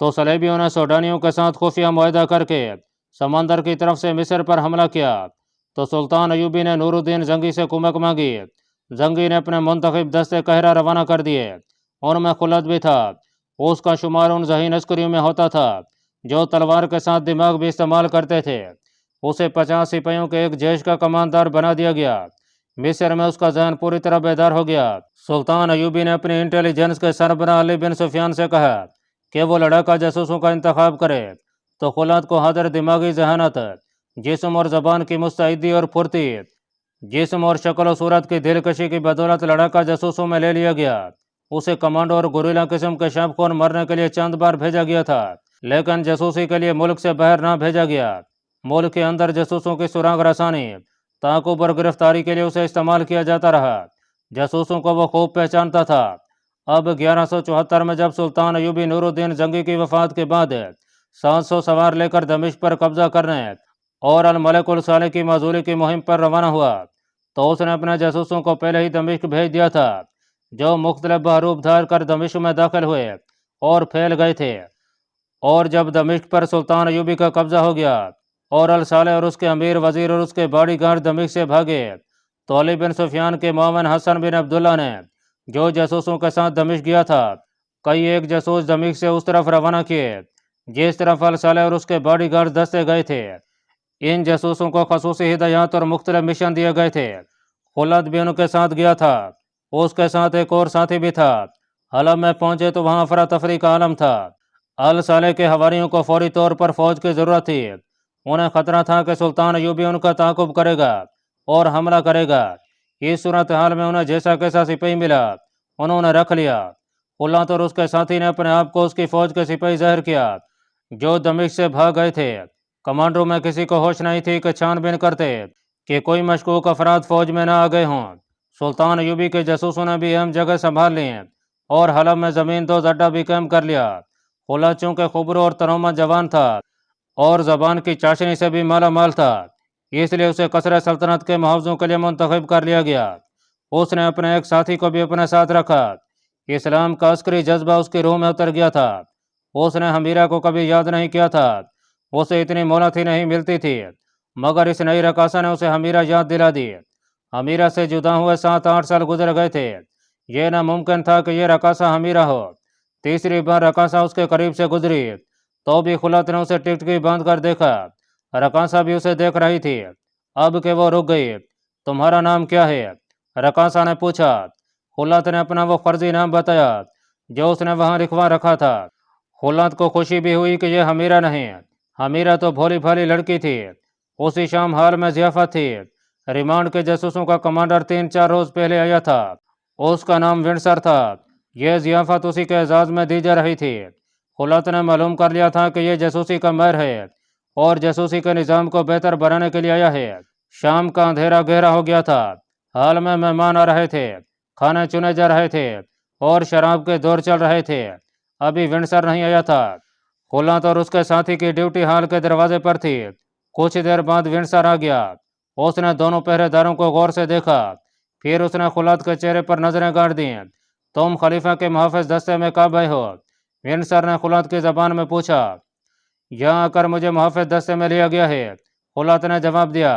تو صلیبیوں نے سوڈانیوں کے ساتھ خفیہ معاہدہ کر کے سمندر کی طرف سے مصر پر حملہ کیا۔ تو سلطان ایوبی نے نور الدین زنگی سے کمک مانگی۔ زنگی نے اپنے منتخب دستے قاہرہ روانہ کر دیے۔ ان میں خلد بھی تھا۔ اس کا شمار ان ذہین عسکریوں میں ہوتا تھا جو تلوار کے ساتھ دماغ بھی استعمال کرتے تھے۔ اسے 50 سپاہیوں کے ایک جیش کا کماندار بنا دیا گیا۔ مصر میں اس کا ذہن پوری طرح بیدار ہو گیا۔ سلطان ایوبی نے اپنی انٹیلیجنس کے سربراہ علی بن سفیان سے کہا کہ وہ لڑاکا جاسوسوں کا انتخاب کرے۔ تو خلد کو حاضر دماغی ذہانت، جسم اور زبان کی مستعدی اور پھرتی، جسم اور شکل و صورت کی دلکشی کی بدولت لڑاکا جاسوسوں میں لے لیا گیا۔ اسے کمانڈو اور گوریلا قسم کے شاپ خون مرنے کے لیے چند بار بھیجا گیا تھا، لیکن جاسوسی کے لیے ملک سے باہر نہ بھیجا گیا۔ ملک کے اندر جاسوسوں کی سراغ رسانی، تعاقب اور گرفتاری کے لیے اسے استعمال کیا جاتا رہا۔ جاسوسوں کو وہ خوب پہچانتا تھا۔ اب 1174 میں جب سلطان ایوبی نور الدین زنگی کی وفات کے بعد 700 سوار لے کر دمشق پر قبضہ کرنے اور الملک الصالح کی معزولی کی مہم پر روانہ ہوا، تو اس نے اپنے جاسوسوں کو پہلے ہی دمشق بھیج دیا تھا، جو مختلف بحروب دھار کر دمشق میں داخل ہوئے اور پھیل گئے تھے۔ اور جب دمشق پر سلطان ایوبی کا قبضہ ہو گیا اور الصالح اور اس کے امیر وزیر اور اس کے باڈی گارڈ دمشق سے بھاگے، تو علی بن سفیان کے معاون حسن بن عبداللہ نے، جو جاسوسوں کے ساتھ دمشق گیا تھا، کئی ایک جاسوس دمشق سے اس طرف روانہ کیے جس طرف الصالح اور اس کے باڈی گارڈ دستے گئے تھے۔ ان جاسوسوں کو خصوصی ہدایات اور مختلف مشن دیے گئے تھے۔ خلد بھی ان کے ساتھ گیا تھا۔ اس کے ساتھ ایک اور ساتھی بھی تھا۔ حلب میں پہنچے تو وہاں افراتفری کا عالم تھا۔ الصالح کے حواریوں کو فوری طور پر فوج کی ضرورت تھی۔ انہیں خطرہ تھا کہ سلطان ایوبی ان کا تعاقب کرے گا اور حملہ کرے گا۔ اس صورتحال میں انہیں جیسا کیسا سپاہی ملا انہوں نے رکھ لیا۔ خلد اور اس کے ساتھی نے اپنے آپ کو اس کی فوج کے سپاہی ظاہر کیا جو دمشق سے بھاگ گئے تھے۔ کمانڈروں میں کسی کو ہوش نہیں تھی کہ چھان بین کرتے کہ کوئی مشکوک افراد فوج میں نہ آ گئے ہوں۔ سلطان ایوبی کے جاسوسوں نے بھی اہم جگہ سنبھال لی اور حلب میں زمین دوز اڈہ بھی قائم کر لیا۔ خلد چونکہ خبرو اور تنومہ جوان تھا اور زبان کی چاشنی سے بھی مالا مال تھا، اس لیے اسے قصر سلطنت کے محافظوں کے لیے منتخب کر لیا گیا۔ اس نے اپنے ایک ساتھی کو بھی اپنے ساتھ رکھا۔ اسلام کا عسکری جذبہ اس کی روح میں اتر گیا تھا۔ اس نے حمیرہ کو کبھی یاد نہیں کیا تھا۔ اسے اتنی مہلت ہی نہیں ملتی تھی، مگر اس نئی رقاصہ نے اسے حمیرہ یاد دلا دی۔ حمیرہ سے جدا ہوئے 7-8 سال گزر گئے تھے۔ یہ ناممکن تھا کہ یہ رقاصہ حمیرہ ہو۔ تیسری بار رقاصہ اس کے قریب سے گزری تو بھی خلد نے اسے ٹکٹکی باندھ کر دیکھا۔ رقاصہ بھی اسے دیکھ رہی تھی۔ اب کہ وہ رک گئی۔ تمہارا نام کیا ہے؟ رقاصہ نے پوچھا۔ خلد نے اپنا وہ فرضی نام بتایا جو اس نے وہاں لکھوا رکھا تھا۔ خلد کو خوشی بھی ہوئی کہ یہ حمیرہ نہیں، حمیرہ تو بھولی بھالی لڑکی تھی۔ اسی شام حال میں ضیافت تھی۔ ریمانڈ کے جاسوسوں کا کمانڈر 3-4 روز پہلے آیا تھا۔ اس کا نام ونڈسر تھا۔ یہ ضیافت اسی کے اعزاز میں دی جا رہی تھی۔ خلد نے معلوم کر لیا تھا کہ یہ جاسوسی کا ماہر ہے اور جاسوسی کے نظام کو بہتر بنانے کے لیے آیا ہے۔ شام کا اندھیرا گہرا ہو گیا تھا۔ حال میں مہمان آ رہے تھے، کھانے چنے جا رہے تھے اور شراب کے دور چل رہے تھے۔ ابھی ونڈسر نہیں آیا تھا۔ خلد اور اس کے ساتھی کی ڈیوٹی ہال کے دروازے پر تھی۔ کچھ دیر بعد ونڈسر آ گیا۔ اس نے دونوں پہرے داروں کو غور سے دیکھا، پھر اس نے خلد کے چہرے پر نظریں گاڑ دیں۔ تم خلیفہ کے محافظ دستے میں کب آئے ہو؟ ونڈسر نے خلد کی زبان میں پوچھا۔ یہاں آ کر مجھے محافظ دستے میں لیا گیا ہے، خلد نے جواب دیا۔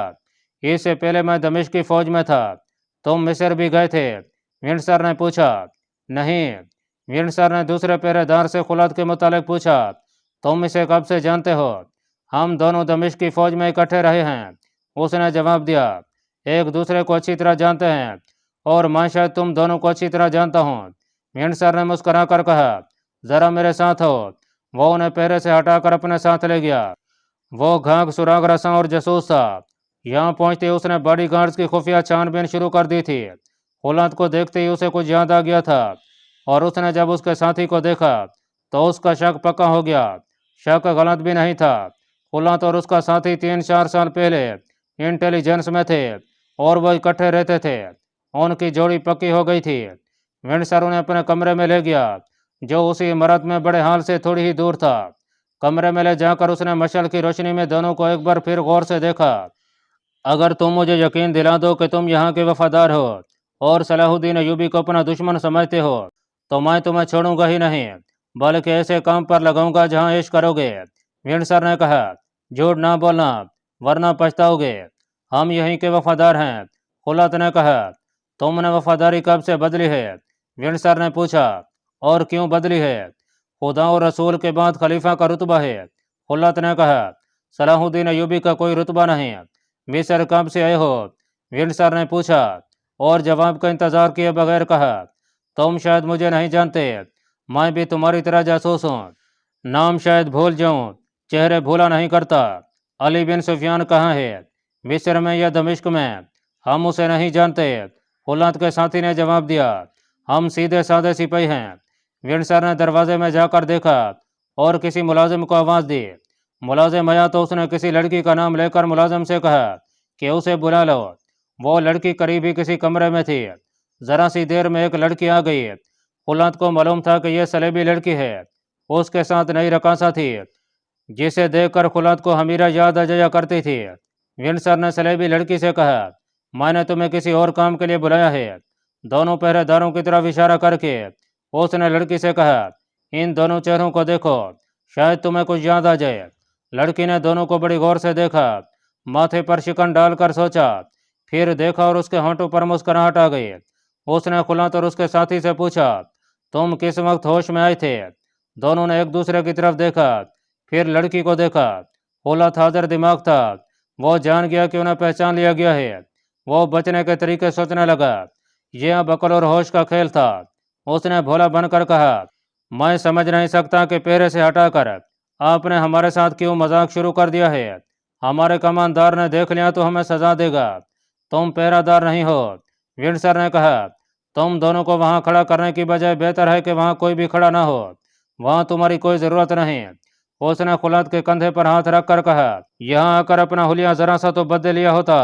اس سے پہلے میں دمشق کی فوج میں تھا۔ تم مصر بھی گئے تھے؟ ونڈسر نے پوچھا۔ نہیں۔ ونڈسر نے دوسرے پہرے دار سے خلد کے متعلق پوچھا۔ تم اسے کب سے جانتے ہو؟ ہم دونوں دمشق کی فوج میں اکٹھے رہے ہیں، اس نے جواب دیا۔ ایک دوسرے کو اچھی طرح جانتے ہیں اور میں شاید تم دونوں کو اچھی طرح جانتا ہوں۔ ونڈسر نے مسکرا کر کہا، ذرا میرے ساتھ ہو۔ وہ انہیں پہرے سے ہٹا کر اپنے ساتھ لے گیا۔ وہ گھاگ سراغ رساں اور جاسوس تھا۔ یہاں پہنچتے ہی اس نے باڈی گارڈز کی خفیہ چھان بین شروع کر دی تھی۔ خلد کو دیکھتے ہی اسے کچھ یاد آ گیا تھا اور اس نے جب اس کے ساتھی کو دیکھا تو اس کا شک پکا ہو گیا۔ شک غلط بھی نہیں تھا۔ خلد اور اس کا ساتھی 3-4 سال پہلے انٹیلیجنس میں تھے اور وہ اکٹھے رہتے تھے۔ ان کی جوڑی پکی ہو گئی تھی۔ ونڈسر انہیں اپنے کمرے میں لے گیا جو اسی عمارت میں بڑے ہال سے تھوڑی ہی دور تھا۔ کمرے میں لے جا کر اس نے مشعل کی روشنی میں دونوں کو ایک بار پھر غور سے دیکھا۔ اگر تم مجھے یقین دلا دو کہ تم یہاں کے وفادار ہو اور صلاح الدین ایوبی کو اپنا دشمن سمجھتے ہو تو میں تمہیں چھوڑوں گا ہی نہیں۔ بلکہ ایسے کام پر لگاؤں گا جہاں عیش کرو گے۔ ونڈسر نے کہا، جھوٹ نہ بولنا ورنہ پچھتاؤ گے، ہم یہیں کے وفادار ہیں۔ خلت نے کہا، تم نے وفاداری کب سے بدلی ہے؟ ونڈسر نے پوچھا، اور کیوں بدلی ہے؟ خدا اور رسول کے بعد خلیفہ کا رتبہ ہے۔ خلت نے کہا، صلاح الدین ایوبی کا کوئی رتبہ نہیں۔ مصر کب سے آئے ہو؟ ونڈسر نے پوچھا، اور جواب کا انتظار کیے بغیر کہا، تم شاید مجھے نہیں جانتے، میں بھی تمہاری طرح جاسوس ہوں۔ نام شاید بھول جاؤں، چہرے بھولا نہیں کرتا۔ علی بن سفیان کہاں ہے؟ مصر میں یا دمشق میں؟ ہم اسے نہیں جانتے۔ خلت کے ساتھی نے جواب دیا، ہم سیدھے سادے سپاہی ہیں۔ ونڈسر نے دروازے میں جا کر دیکھا اور کسی ملازم کو آواز دی۔ ملازم آیا تو اس نے کسی لڑکی کا نام لے کر ملازم سے کہا کہ اسے بلا لو۔ وہ لڑکی قریب ہی کسی کمرے میں تھی۔ ذرا سی دیر میں ایک لڑکی آ گئی۔ خلت کو معلوم تھا کہ یہ سلیبی لڑکی ہے۔ اس کے ساتھ نئی رقاصہ تھی جسے دیکھ کر خلت کو حمیرہ یاد آ جایا کرتی تھی۔ ونڈسر نے سلیبی لڑکی سے کہا، میں نے تمہیں کسی اور کام کے لیے بلایا ہے۔ دونوں پہرے داروں کی طرف اشارہ کر کے اس نے لڑکی سے کہا، ان دونوں چہروں کو دیکھو، شاید تمہیں کچھ یاد آ جائے۔ لڑکی نے دونوں کو بڑی غور سے دیکھا، ماتھے پر شکن ڈال کر سوچا، پھر دیکھا اور اس کے ہونٹوں پر مسکراہٹ آ گئی۔ اس نے خلت اور اس کے ساتھی سے پوچھا، تم کس وقت ہوش میں آئے تھے؟ دونوں نے ایک دوسرے کی طرف دیکھا، پھر لڑکی کو دیکھا۔ خلت حاضر دماغ تھا، وہ جان گیا کہ انہیں پہچان لیا گیا ہے۔ وہ بچنے کے طریقے سوچنے لگا۔ یہ اب عقل اور ہوش کا کھیل تھا۔ اس نے بھولا بن کر کہا، میں سمجھ نہیں سکتا کہ پہرے سے ہٹا کر آپ نے ہمارے ساتھ کیوں مذاق شروع کر دیا ہے۔ ہمارے کماندار نے دیکھ لیا تو ہمیں سزا دے گا۔ تم پہرہ دار نہیں ہو۔ ونڈسر نے کہا، تم دونوں کو وہاں کھڑا کرنے کی بجائے بہتر ہے کہ وہاں کوئی بھی کھڑا نہ ہو، وہاں تمہاری کوئی ضرورت نہیں۔ اس نے خلت کے کندھے پر ہاتھ رکھ کر کہا، یہاں آ کر اپنا حلیہ ذرا سا تو بدل لیا ہوتا۔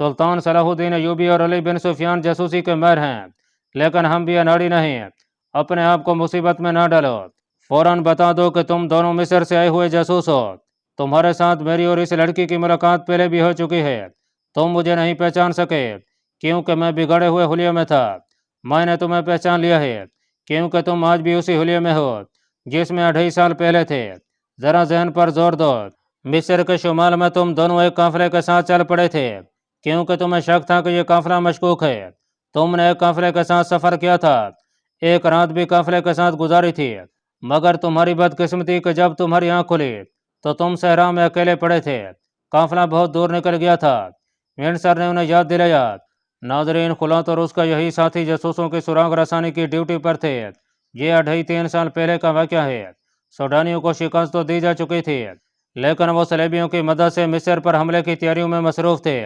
سلطان صلاح الدین ایوبی اور علی بن سفیان جاسوسی کے ماہر ہیں، لیکن ہم بھی اناڑی نہیں۔ اپنے آپ کو مصیبت میں نہ ڈالو۔ فوراً بتا دو کہ تم دونوں مصر سے آئے ہوئے جاسوس ہو۔ تمہارے ساتھ میری اور اس لڑکی کی ملاقات پہلے بھی ہو چکی ہے۔ تم مجھے نہیں پہچان سکے کیونکہ میں بگڑے ہوئے حلیے میں تھا۔ میں نے تمہیں پہچان لیا ہے کیونکہ تم آج بھی اسی حلیے میں ہو جس میں 2.5 سال پہلے تھے۔ ذرا ذہن پر زور دو۔ مصر کے شمال میں تم دونوں ایک قافلے کے ساتھ چل پڑے تھے کیونکہ تمہیں شک تھا کہ یہ قافلہ مشکوک ہے۔ تم نے ایک قافلے کے ساتھ سفر کیا تھا، ایک رات بھی قافلے کے ساتھ گزاری تھی، مگر تمہاری بدقسمتی کہ جب تمہاری آنکھ کھلی تو تم صحرا میں اکیلے پڑے تھے۔ قافلہ بہت دور نکل گیا تھا۔ ونڈسر نے انہیں یاد دلایا۔ ناظرین، خلت اور اس کا یہی ساتھی جاسوسوں کی سراغ رسانی کی ڈیوٹی پر تھے۔ یہ 2.5-3 سال پہلے کا واقعہ ہے۔ سوڈانیوں کو شکست تو دی جا چکی تھی، لیکن وہ صلیبیوں کی مدد سے مصر پر حملے کی تیاریوں میں مصروف تھے۔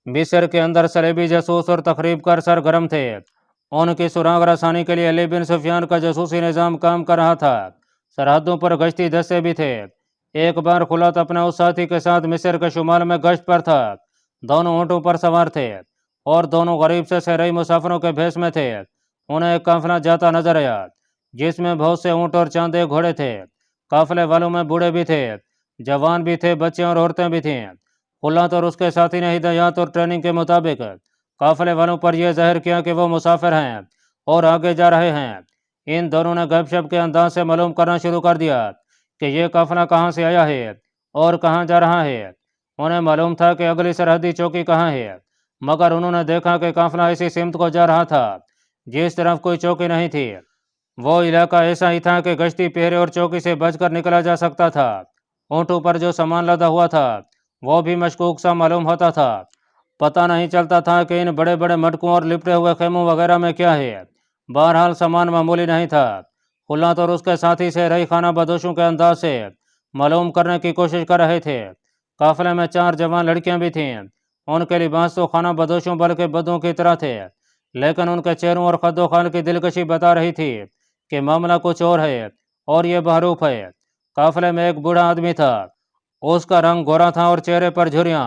مصر کے اندر صلیبی جاسوس اور تخریب کار سرگرم تھے۔ ان کی سراغ رسانی کے لیے علی بن سفیان کا جاسوسی نظام کام کر رہا تھا۔ سرحدوں پر گشتی دستے بھی تھے۔ ایک بار خلت اپنے اس ساتھی کے ساتھ مصر کے شمال میں گشت پر تھا۔ دونوں اونٹوں پر سوار تھے اور دونوں غریب سے صحرائی مسافروں کے بھیس میں تھے۔ انہیں ایک قافلہ جاتا نظر آیا جس میں بہت سے اونٹ اور چاندے گھوڑے تھے۔ قافلے والوں میں بوڑھے بھی تھے، جوان بھی تھے، بچے اور عورتیں بھی تھیں۔ خلت اور اس کے ساتھی نے ہدایات اور ٹریننگ کے مطابق قافلے والوں پر یہ ظاہر کیا کہ وہ مسافر ہیں اور آگے جا رہے ہیں۔ ان دونوں نے گپ شپ کے انداز سے معلوم کرنا شروع کر دیا کہ یہ قافلہ کہاں سے آیا ہے اور کہاں جا رہا ہے۔ انہیں معلوم تھا کہ اگلی سرحدی چوکی کہاں ہے، مگر انہوں نے دیکھا کہ قافلہ ایسی سمت کو جا رہا تھا جس طرف کوئی چوکی نہیں تھی۔ وہ علاقہ ایسا ہی تھا کہ گشتی پہرے اور چوکی سے بچ کر نکلا جا سکتا تھا۔ اونٹوں پر جو سامان لدا ہوا تھا وہ بھی مشکوک سا معلوم ہوتا تھا۔ پتہ نہیں چلتا تھا کہ ان بڑے بڑے مٹکوں اور لپٹے ہوئے خیموں وغیرہ میں کیا ہے۔ بہرحال سامان معمولی نہیں تھا۔ خلت اور اس کے ساتھی صحرائی خانہ بدوشوں کے انداز سے معلوم کرنے کی کوشش کر رہے تھے۔ قافلے میں 4 جوان لڑکیاں بھی تھیں۔ ان کے لباس تو خانہ بدوشوں بلکہ بدوں کی طرح تھے، لیکن ان کے چہروں اور خد و خال کی دلکشی بتا رہی تھی کہ معاملہ کچھ اور ہے اور یہ بحروف ہے۔ قافلے میں ایک بوڑھا آدمی تھا۔ اس کا رنگ گورا تھا اور چہرے پر جھریاں،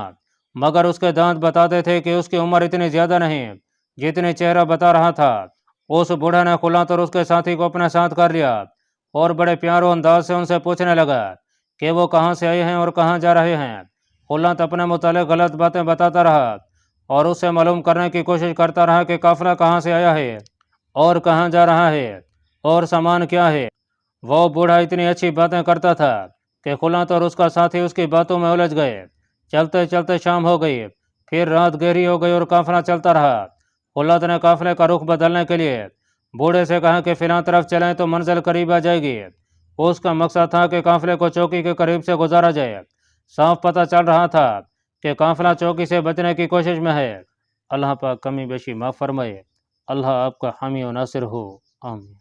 مگر اس کے دانت بتاتے تھے کہ اس کی عمر اتنی زیادہ نہیں جتنی چہرہ بتا رہا تھا۔ اس بوڑھے نے خلت اور اس کے ساتھی کو اپنے ساتھ کر لیا اور بڑے پیارو انداز سے ان سے پوچھنے لگا کہ وہ کہاں سے آئے ہیں اور کہاں جا رہے ہیں۔ خلت اپنے متعلق غلط باتیں بتاتا رہا اور اس سے معلوم کرنے کی کوشش کرتا رہا کہ قافلہ کہاں سے آیا ہے اور کہاں جا رہا ہے اور سامان کیا ہے۔ وہ بوڑھا اتنی اچھی باتیں کرتا تھا کہ خلعت اور اس کا ساتھی اس کی باتوں میں الجھ گئے۔ چلتے چلتے شام ہو گئی، پھر رات گہری ہو گئی اور قافلہ چلتا رہا۔ خلعت نے قافلے کا رخ بدلنے کے لیے بوڑھے سے کہا کہ فلاں طرف چلیں تو منزل قریب آ جائے گی۔ اس کا مقصد تھا کہ قافلے کو چوکی کے قریب سے گزارا جائے۔ صاف پتہ چل رہا تھا کہ قافلہ چوکی سے بچنے کی کوشش میں ہے۔ اللہ پاک کمی بیشی معاف فرمائے۔ اللہ آپ کا حامی و ناصر ہو، آمین۔